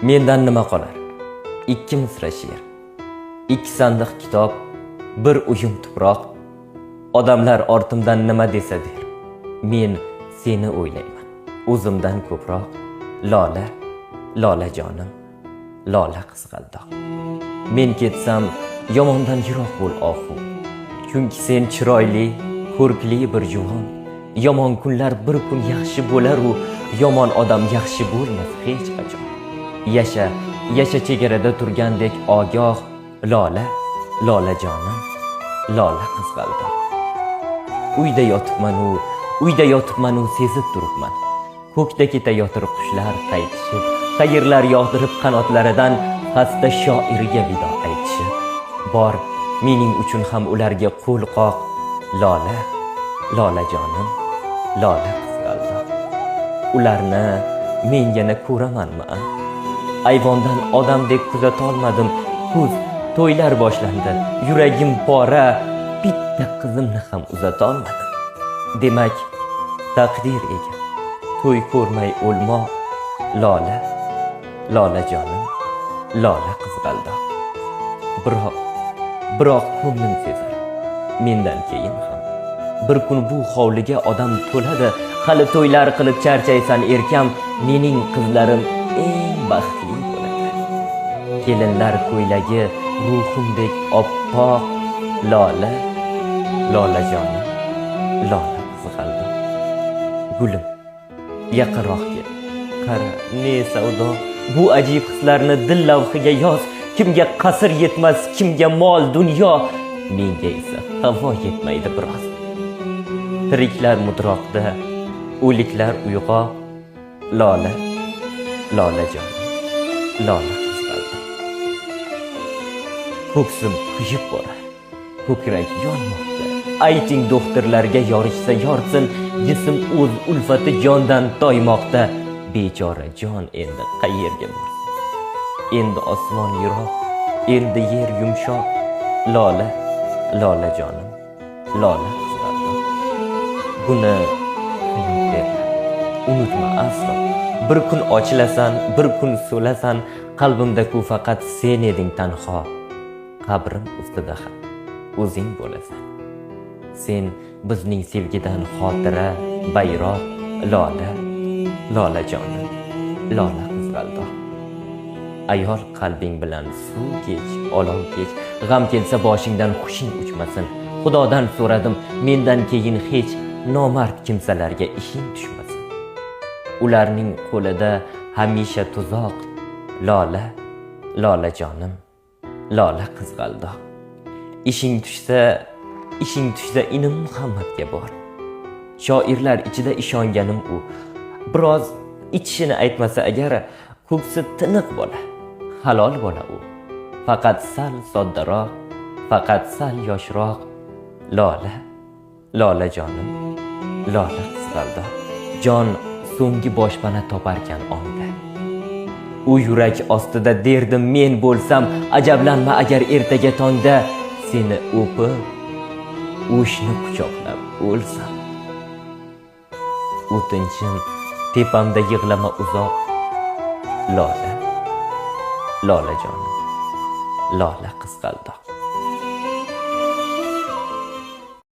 Mendan nima qolar? 2 misra she'r, 2 sandiq kitob, 1 uyum tuproq. Odamlar ortimdan nima desa der, men seni o'ylayman, o'zimdan ko'proq. Lola, lola jonim, lola qizg'aldoq. Men ketsam yomondan yiroq bo'l oxu, chunki sen chiroyli, ko'rkli bir juvon. Yomon kunlar bir kun yaxshi bo'lar u, yomon odam yaxshi bo'lmas hech qachon. Yasha, yasha chegarada turgandek ogoh. Lola, lola jonim, lola qizg'aldoq. Uyda yotibman-u sezib turibman. Ko'kda ketayotir qushlar qaytishib, qayirlar yog'dirib qanotlaridan xasta shoiriga vido aytishib. Bor, mening uchun ham ularga qo'l qoq. Lola, lola jonim, lola qizg'aldoq. Ularni men yana ko'ramanmi? Ayvondan odamdek kuzatolmadim. Kuz, to'ylar boshlandi. Yuragim pora, bitta qizimni ham uzatolmadim. Demak, taqdir ekan. To'y ko'rmay o'lmoq. Lola, lola jonim, lola qizg'aldoq. Biroq ko'nglim sezar, mendan keyin ham bir kun bu hovliga odam to'ladi. Hali to'ylar qilib charchaysan erkam, mening qizlarim eng baxtli bo'ladi. Kelinlar ko'ylagi ruhimdek oppoq. Lola, lola jonim, lola qizg'aldoq. Gulim, yaqinroq kel. Qara, ne savdo. Bu ajib hislarni dil lavhiga yoz. Kimga qasr yetmas, kimga mol dunyo, menga esa havo yetmaydi biroz. Tiriklar mudroqda, o'liklar uyg'oq. Lola, lola jonim, lola qizg'aldoq. Ko'ksim kuyib borar, ko'krak yonmoqda. Ayting doktorlarga yorishsa yorsin, jism o'z ulfati jondan toymoqda. Bechora jon endi qayerga borsin? Endi osmon yiroq, endi yer yumshoq. Lola, lola jonim, lola qizg'aldoq. Buni unutma aslo. Bir kun ochilasan, bir kun so'lasan, qalbimda-ku faqat sen eding tanho. Qabrim ustida ham o'zing bo'lasan. Sen bizning sevgidan xotira, bayroq. Lola, lola jonim, lola qizg'aldoq. Ayol qalbing bilan suv kech, olov kech. G'am kelsa boshingdan xushing uchmasin. Xudodan so'radim, mendan keyin hech nomard kimsalarga ishing tushmasin. Ularning qo'lida hamisha tuzoq. Lola, lola jonim, lola qizg'aldoq. Ishing tushsa inim Muhammadga bor. Shoirlar ichida ishonganim u. Biroz ichishini aytmasa agar, ko'ksi tiniq bola, halol bola u. Faqat sal soddaroq, faqat sal yoshroq. Lola, lola jonim, lola qizg'aldoq. Jon so'nggi boshpana toparkan ongda. U yurak ostida derdim men bo'lsam, ajablanma agar ertaga tongda seni o'pib, o'shni quchoqlab o'lsam. O'tinchim tepamda yig'lama uzoq. Lola, lola jonim, lola qizg'aldoq.